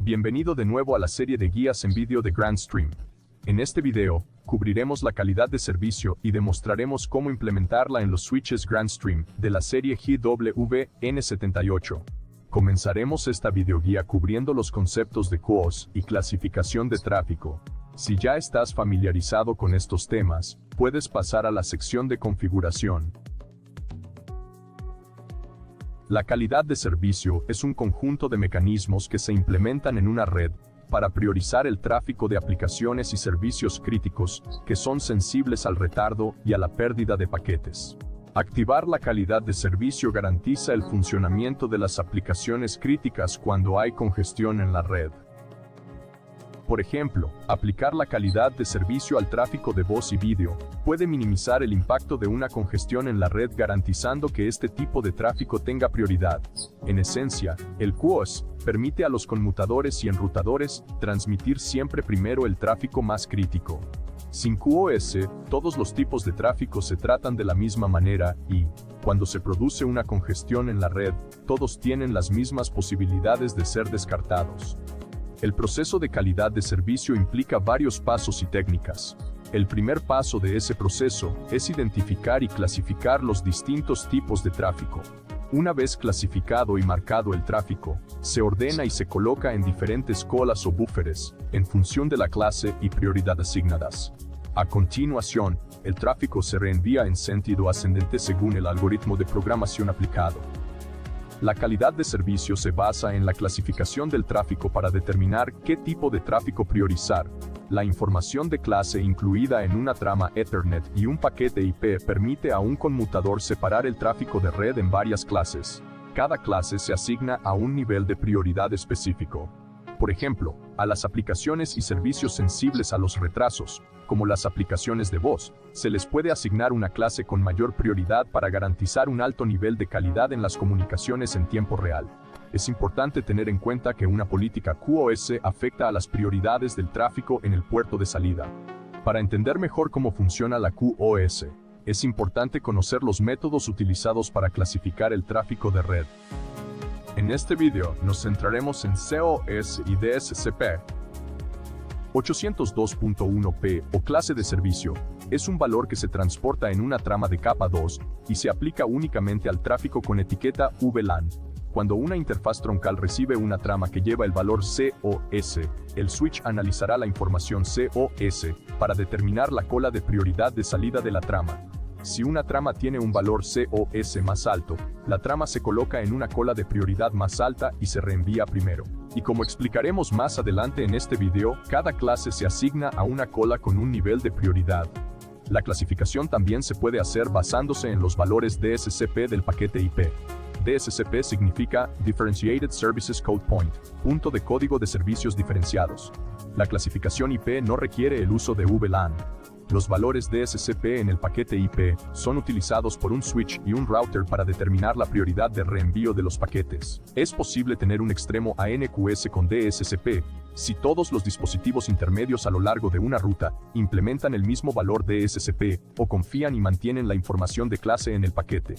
Bienvenido de nuevo a la serie de guías en vídeo de Grandstream. En este video, cubriremos la calidad de servicio y demostraremos cómo implementarla en los switches Grandstream de la serie GWN78. Comenzaremos esta videoguía cubriendo los conceptos de QoS y clasificación de tráfico. Si ya estás familiarizado con estos temas, puedes pasar a la sección de configuración. La calidad de servicio es un conjunto de mecanismos que se implementan en una red para priorizar el tráfico de aplicaciones y servicios críticos que son sensibles al retardo y a la pérdida de paquetes. Activar la calidad de servicio garantiza el funcionamiento de las aplicaciones críticas cuando hay congestión en la red. Por ejemplo, aplicar la calidad de servicio al tráfico de voz y vídeo puede minimizar el impacto de una congestión en la red garantizando que este tipo de tráfico tenga prioridad. En esencia, el QoS permite a los conmutadores y enrutadores transmitir siempre primero el tráfico más crítico. Sin QoS, todos los tipos de tráfico se tratan de la misma manera y, cuando se produce una congestión en la red, todos tienen las mismas posibilidades de ser descartados. El proceso de calidad de servicio implica varios pasos y técnicas. El primer paso de ese proceso es identificar y clasificar los distintos tipos de tráfico. Una vez clasificado y marcado el tráfico, se ordena y se coloca en diferentes colas o búferes, en función de la clase y prioridad asignadas. A continuación, el tráfico se reenvía en sentido ascendente según el algoritmo de programación aplicado. La calidad de servicio se basa en la clasificación del tráfico para determinar qué tipo de tráfico priorizar. La información de clase incluida en una trama Ethernet y un paquete IP permite a un conmutador separar el tráfico de red en varias clases. Cada clase se asigna a un nivel de prioridad específico. Por ejemplo, a las aplicaciones y servicios sensibles a los retrasos, como las aplicaciones de voz, se les puede asignar una clase con mayor prioridad para garantizar un alto nivel de calidad en las comunicaciones en tiempo real. Es importante tener en cuenta que una política QoS afecta a las prioridades del tráfico en el puerto de salida. Para entender mejor cómo funciona la QoS, es importante conocer los métodos utilizados para clasificar el tráfico de red. En este video nos centraremos en QoS y DSCP. 802.1p o clase de servicio es un valor que se transporta en una trama de capa 2 y se aplica únicamente al tráfico con etiqueta VLAN. Cuando una interfaz troncal recibe una trama que lleva el valor QoS, el switch analizará la información QoS para determinar la cola de prioridad de salida de la trama. Si una trama tiene un valor QoS más alto, la trama se coloca en una cola de prioridad más alta y se reenvía primero. Y como explicaremos más adelante en este video, cada clase se asigna a una cola con un nivel de prioridad. La clasificación también se puede hacer basándose en los valores DSCP del paquete IP. DSCP significa Differentiated Services Code Point, punto de código de servicios diferenciados. La clasificación IP no requiere el uso de VLAN. Los valores DSCP en el paquete IP son utilizados por un switch y un router para determinar la prioridad de reenvío de los paquetes. Es posible tener un extremo ANQS con DSCP si todos los dispositivos intermedios a lo largo de una ruta implementan el mismo valor DSCP o confían y mantienen la información de clase en el paquete.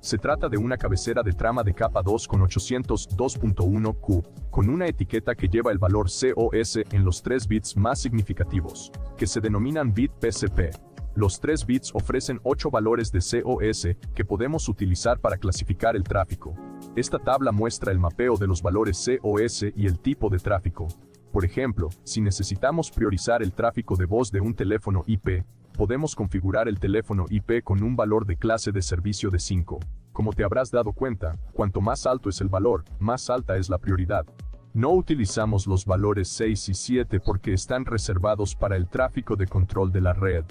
Se trata de una cabecera de trama de capa 2 con 802.1q, con una etiqueta que lleva el valor QoS en los 3 bits más significativos, que se denominan bit PCP. Los 3 bits ofrecen 8 valores de QoS que podemos utilizar para clasificar el tráfico. Esta tabla muestra el mapeo de los valores QoS y el tipo de tráfico. Por ejemplo, si necesitamos priorizar el tráfico de voz de un teléfono IP, podemos configurar el teléfono IP con un valor de clase de servicio de 5. Como te habrás dado cuenta, cuanto más alto es el valor, más alta es la prioridad. No utilizamos los valores 6 y 7 porque están reservados para el tráfico de control de la red.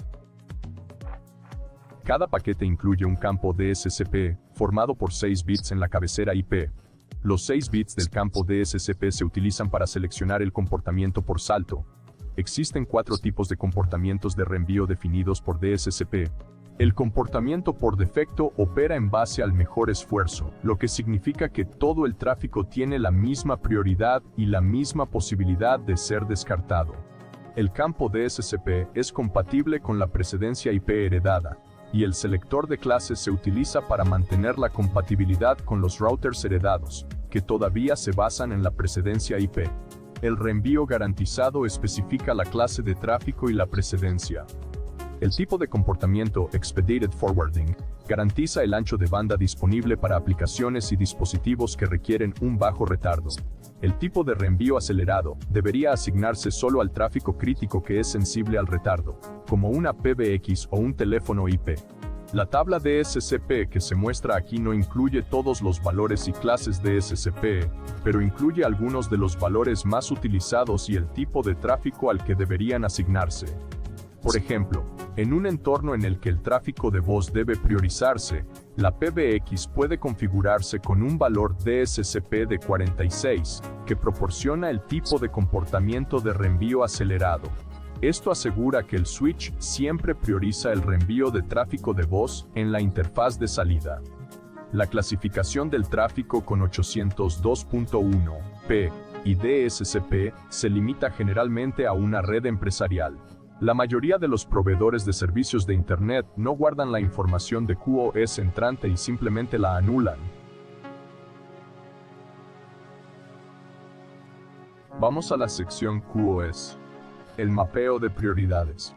Cada paquete incluye un campo DSCP, formado por 6 bits en la cabecera IP. Los 6 bits del campo DSCP se utilizan para seleccionar el comportamiento por salto. Existen 4 tipos de comportamientos de reenvío definidos por DSCP. El comportamiento por defecto opera en base al mejor esfuerzo, lo que significa que todo el tráfico tiene la misma prioridad y la misma posibilidad de ser descartado. El campo DSCP es compatible con la precedencia IP heredada, y el selector de clases se utiliza para mantener la compatibilidad con los routers heredados, que todavía se basan en la precedencia IP. El reenvío garantizado especifica la clase de tráfico y la precedencia. El tipo de comportamiento Expedited Forwarding garantiza el ancho de banda disponible para aplicaciones y dispositivos que requieren un bajo retardo. El tipo de reenvío acelerado debería asignarse solo al tráfico crítico que es sensible al retardo, como una PBX o un teléfono IP. La tabla DSCP que se muestra aquí no incluye todos los valores y clases DSCP, pero incluye algunos de los valores más utilizados y el tipo de tráfico al que deberían asignarse. Por ejemplo, en un entorno en el que el tráfico de voz debe priorizarse, la PBX puede configurarse con un valor DSCP de 46, que proporciona el tipo de comportamiento de reenvío acelerado. Esto asegura que el switch siempre prioriza el reenvío de tráfico de voz en la interfaz de salida. La clasificación del tráfico con 802.1p y DSCP se limita generalmente a una red empresarial. La mayoría de los proveedores de servicios de Internet no guardan la información de QoS entrante y simplemente la anulan. Vamos a la sección QoS. El mapeo de prioridades.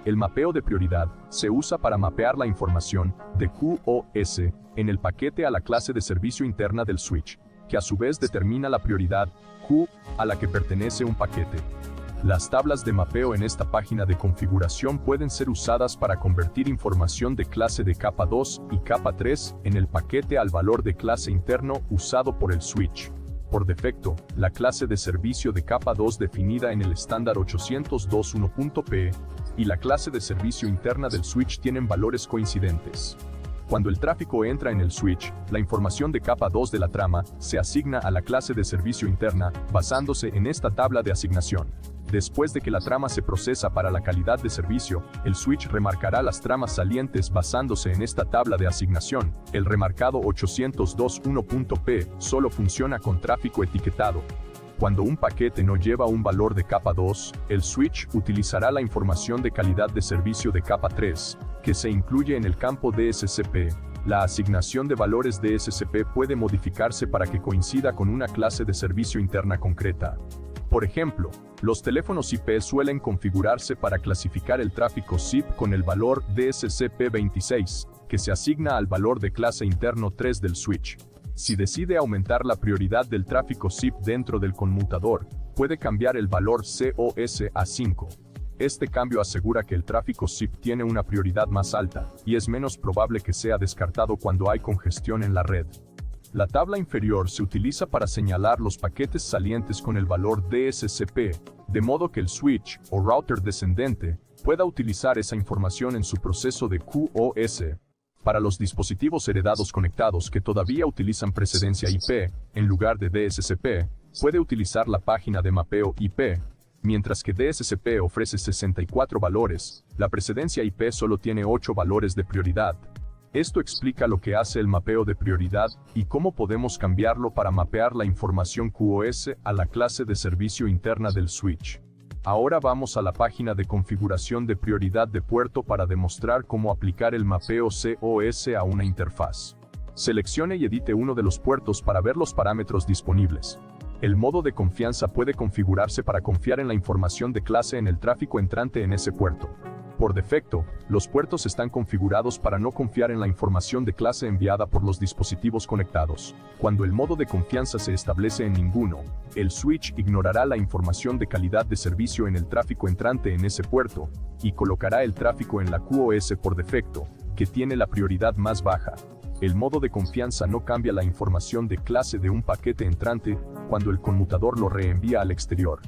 El mapeo de prioridad se usa para mapear la información de QoS en el paquete a la clase de servicio interna del switch, que a su vez determina la prioridad Q a la que pertenece un paquete. Las tablas de mapeo en esta página de configuración pueden ser usadas para convertir información de clase de capa 2 y capa 3 en el paquete al valor de clase interno usado por el switch. Por defecto, la clase de servicio de capa 2 definida en el estándar 802.1.p y la clase de servicio interna del switch tienen valores coincidentes. Cuando el tráfico entra en el switch, la información de capa 2 de la trama se asigna a la clase de servicio interna basándose en esta tabla de asignación. Después de que la trama se procesa para la calidad de servicio, el switch remarcará las tramas salientes basándose en esta tabla de asignación. El remarcado 802.1.p solo funciona con tráfico etiquetado. Cuando un paquete no lleva un valor de capa 2, el switch utilizará la información de calidad de servicio de capa 3, que se incluye en el campo DSCP. La asignación de valores DSCP puede modificarse para que coincida con una clase de servicio interna concreta. Por ejemplo, los teléfonos IP suelen configurarse para clasificar el tráfico SIP con el valor DSCP26, que se asigna al valor de clase interno 3 del switch. Si decide aumentar la prioridad del tráfico SIP dentro del conmutador, puede cambiar el valor COS a 5. Este cambio asegura que el tráfico SIP tiene una prioridad más alta, y es menos probable que sea descartado cuando hay congestión en la red. La tabla inferior se utiliza para señalar los paquetes salientes con el valor DSCP, de modo que el switch o router descendente pueda utilizar esa información en su proceso de QoS. Para los dispositivos heredados conectados que todavía utilizan precedencia IP, en lugar de DSCP, puede utilizar la página de mapeo IP. Mientras que DSCP ofrece 64 valores, la precedencia IP solo tiene 8 valores de prioridad. Esto explica lo que hace el mapeo de prioridad y cómo podemos cambiarlo para mapear la información QoS a la clase de servicio interna del switch. Ahora vamos a la página de configuración de prioridad de puerto para demostrar cómo aplicar el mapeo COS a una interfaz. Seleccione y edite uno de los puertos para ver los parámetros disponibles. El modo de confianza puede configurarse para confiar en la información de clase en el tráfico entrante en ese puerto. Por defecto, los puertos están configurados para no confiar en la información de clase enviada por los dispositivos conectados. Cuando el modo de confianza se establece en ninguno, el switch ignorará la información de calidad de servicio en el tráfico entrante en ese puerto, y colocará el tráfico en la QoS por defecto, que tiene la prioridad más baja. El modo de confianza no cambia la información de clase de un paquete entrante cuando el conmutador lo reenvía al exterior.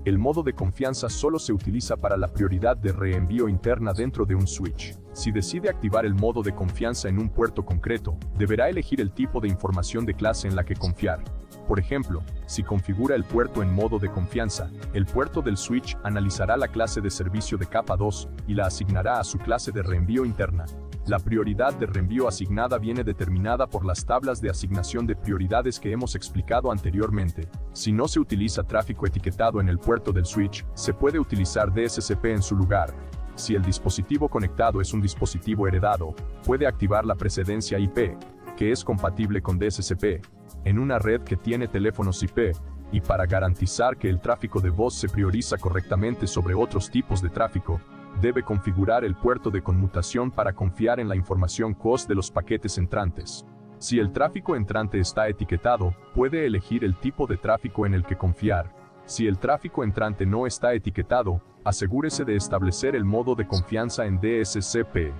El modo de confianza solo se utiliza para la prioridad de reenvío interna dentro de un switch. Si decide activar el modo de confianza en un puerto concreto, deberá elegir el tipo de información de clase en la que confiar. Por ejemplo, si configura el puerto en modo de confianza, el puerto del switch analizará la clase de servicio de capa 2 y la asignará a su clase de reenvío interna. La prioridad de reenvío asignada viene determinada por las tablas de asignación de prioridades que hemos explicado anteriormente. Si no se utiliza tráfico etiquetado en el puerto del switch, se puede utilizar DSCP en su lugar. Si el dispositivo conectado es un dispositivo heredado, puede activar la precedencia IP, que es compatible con DSCP. en una red que tiene teléfonos IP, y para garantizar que el tráfico de voz se prioriza correctamente sobre otros tipos de tráfico, debe configurar el puerto de conmutación para confiar en la información COS de los paquetes entrantes. Si el tráfico entrante está etiquetado, puede elegir el tipo de tráfico en el que confiar. Si el tráfico entrante no está etiquetado, asegúrese de establecer el modo de confianza en DSCP.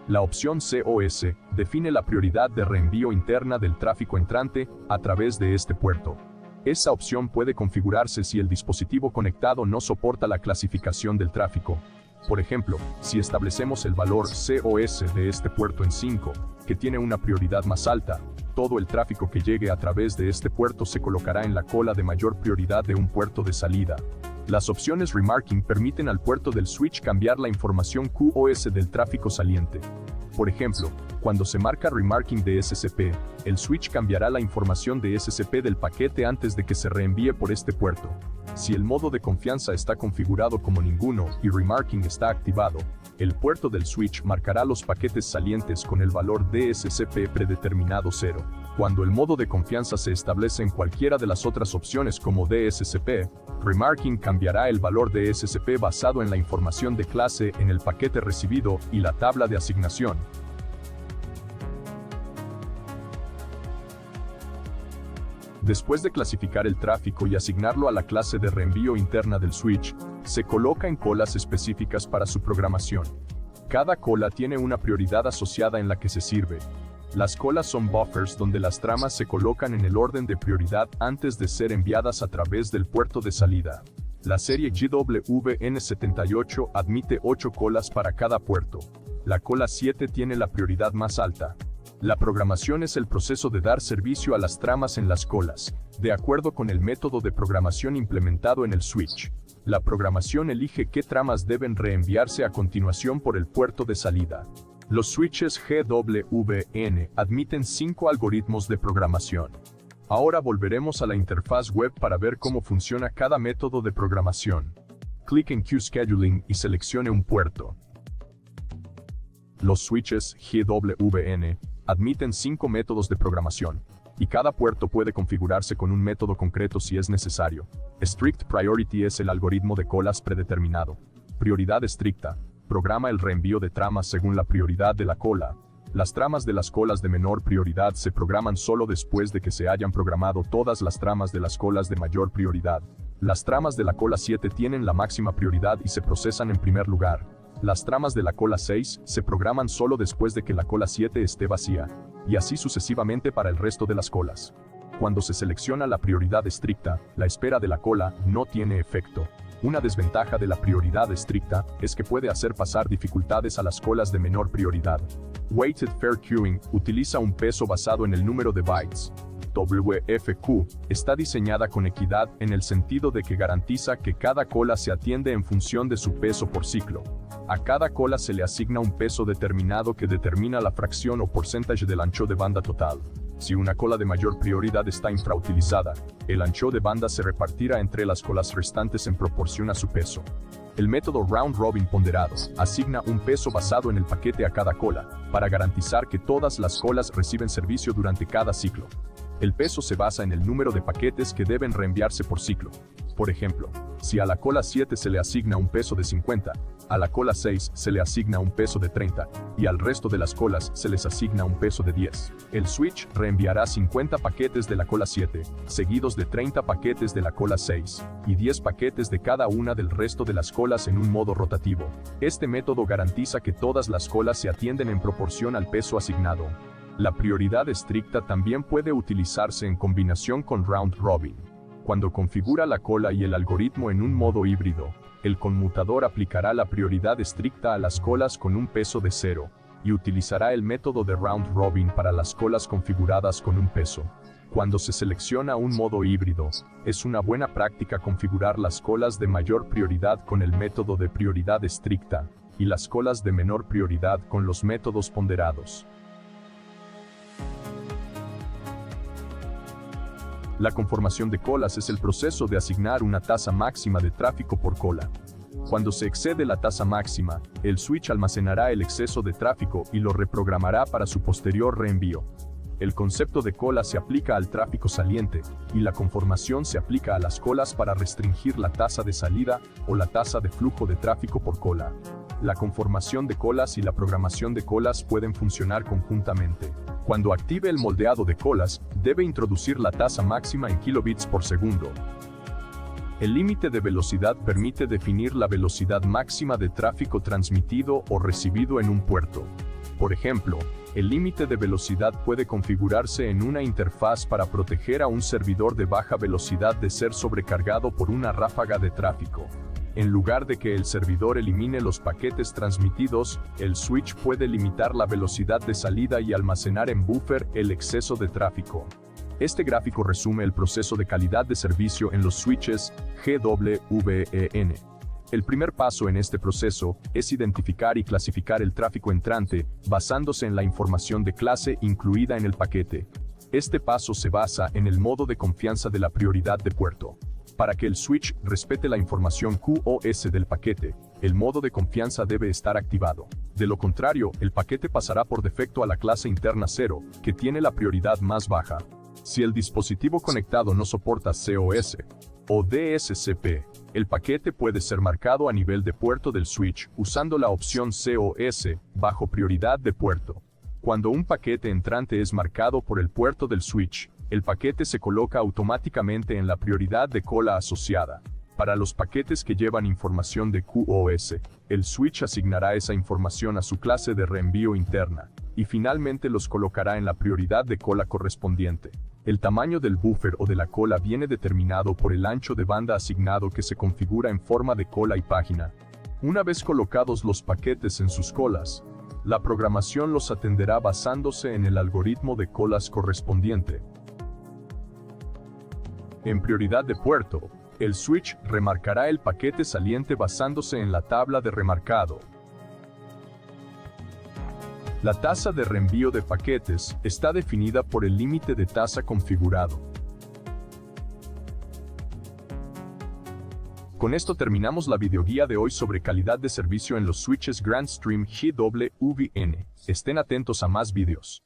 La opción COS define la prioridad de reenvío interna del tráfico entrante a través de este puerto. Esta opción puede configurarse si el dispositivo conectado no soporta la clasificación del tráfico. Por ejemplo, si establecemos el valor COS de este puerto en 5, que tiene una prioridad más alta, todo el tráfico que llegue a través de este puerto se colocará en la cola de mayor prioridad de un puerto de salida. Las opciones Remarking permiten al puerto del switch cambiar la información QoS del tráfico saliente. Por ejemplo, cuando se marca Remarking de SCP, el switch cambiará la información de SCP del paquete antes de que se reenvíe por este puerto. Si el modo de confianza está configurado como ninguno y Remarking está activado, el puerto del switch marcará los paquetes salientes con el valor DSCP predeterminado 0. Cuando el modo de confianza se establece en cualquiera de las otras opciones como DSCP, Remarking cambiará el valor de SCP basado en la información de clase en el paquete recibido y la tabla de asignación. Después de clasificar el tráfico y asignarlo a la clase de reenvío interna del switch, se coloca en colas específicas para su programación. Cada cola tiene una prioridad asociada en la que se sirve. Las colas son buffers donde las tramas se colocan en el orden de prioridad antes de ser enviadas a través del puerto de salida. La serie GWN78 admite 8 colas para cada puerto. La cola 7 tiene la prioridad más alta. La programación es el proceso de dar servicio a las tramas en las colas, de acuerdo con el método de programación implementado en el switch. La programación elige qué tramas deben reenviarse a continuación por el puerto de salida. Los switches GWN admiten 5 algoritmos de programación. Ahora volveremos a la interfaz web para ver cómo funciona cada método de programación. Clic en Q-Scheduling y seleccione un puerto. Los switches GWN admiten 5 métodos de programación, y cada puerto puede configurarse con un método concreto si es necesario. Strict Priority es el algoritmo de colas predeterminado. Prioridad estricta programa el reenvío de tramas según la prioridad de la cola. Las tramas de las colas de menor prioridad se programan solo después de que se hayan programado todas las tramas de las colas de mayor prioridad. Las tramas de la cola 7 tienen la máxima prioridad y se procesan en primer lugar. Las tramas de la cola 6 se programan solo después de que la cola 7 esté vacía, y así sucesivamente para el resto de las colas. Cuando se selecciona la prioridad estricta, la espera de la cola no tiene efecto. Una desventaja de la prioridad estricta es que puede hacer pasar dificultades a las colas de menor prioridad. Weighted Fair Queuing utiliza un peso basado en el número de bytes. WFQ está diseñada con equidad en el sentido de que garantiza que cada cola se atiende en función de su peso por ciclo. A cada cola se le asigna un peso determinado que determina la fracción o porcentaje del ancho de banda total. Si una cola de mayor prioridad está infrautilizada, el ancho de banda se repartirá entre las colas restantes en proporción a su peso. El método Round Robin ponderado asigna un peso basado en el paquete a cada cola, para garantizar que todas las colas reciben servicio durante cada ciclo. El peso se basa en el número de paquetes que deben reenviarse por ciclo. Por ejemplo, si a la cola 7 se le asigna un peso de 50, a la cola 6 se le asigna un peso de 30, y al resto de las colas se les asigna un peso de 10. El switch reenviará 50 paquetes de la cola 7, seguidos de 30 paquetes de la cola 6, y 10 paquetes de cada una del resto de las colas en un modo rotativo. Este método garantiza que todas las colas se atienden en proporción al peso asignado. La prioridad estricta también puede utilizarse en combinación con Round Robin. Cuando configura la cola y el algoritmo en un modo híbrido, el conmutador aplicará la prioridad estricta a las colas con un peso de 0, y utilizará el método de Round Robin para las colas configuradas con un peso. Cuando se selecciona un modo híbrido, es una buena práctica configurar las colas de mayor prioridad con el método de prioridad estricta, y las colas de menor prioridad con los métodos ponderados. La conformación de colas es el proceso de asignar una tasa máxima de tráfico por cola. Cuando se excede la tasa máxima, el switch almacenará el exceso de tráfico y lo reprogramará para su posterior reenvío. El concepto de cola se aplica al tráfico saliente, y la conformación se aplica a las colas para restringir la tasa de salida o la tasa de flujo de tráfico por cola. La conformación de colas y la programación de colas pueden funcionar conjuntamente. Cuando active el moldeado de colas, debe introducir la tasa máxima en kilobits por segundo. El límite de velocidad permite definir la velocidad máxima de tráfico transmitido o recibido en un puerto. Por ejemplo, el límite de velocidad puede configurarse en una interfaz para proteger a un servidor de baja velocidad de ser sobrecargado por una ráfaga de tráfico. En lugar de que el servidor elimine los paquetes transmitidos, el switch puede limitar la velocidad de salida y almacenar en buffer el exceso de tráfico. Este gráfico resume el proceso de calidad de servicio en los switches GWEN. El primer paso en este proceso es identificar y clasificar el tráfico entrante basándose en la información de clase incluida en el paquete. Este paso se basa en el modo de confianza de la prioridad de puerto. Para que el switch respete la información QoS del paquete, el modo de confianza debe estar activado. De lo contrario, el paquete pasará por defecto a la clase interna 0, que tiene la prioridad más baja. Si el dispositivo conectado no soporta COS o DSCP, el paquete puede ser marcado a nivel de puerto del switch usando la opción COS bajo prioridad de puerto. Cuando un paquete entrante es marcado por el puerto del switch, el paquete se coloca automáticamente en la prioridad de cola asociada. Para los paquetes que llevan información de QoS, el switch asignará esa información a su clase de reenvío interna, y finalmente los colocará en la prioridad de cola correspondiente. El tamaño del buffer o de la cola viene determinado por el ancho de banda asignado que se configura en forma de cola y página. Una vez colocados los paquetes en sus colas, la programación los atenderá basándose en el algoritmo de colas correspondiente. En prioridad de puerto, el switch remarcará el paquete saliente basándose en la tabla de remarcado. La tasa de reenvío de paquetes está definida por el límite de tasa configurado. Con esto terminamos la videoguía de hoy sobre calidad de servicio en los switches Grandstream GWEN. Estén atentos a más videos.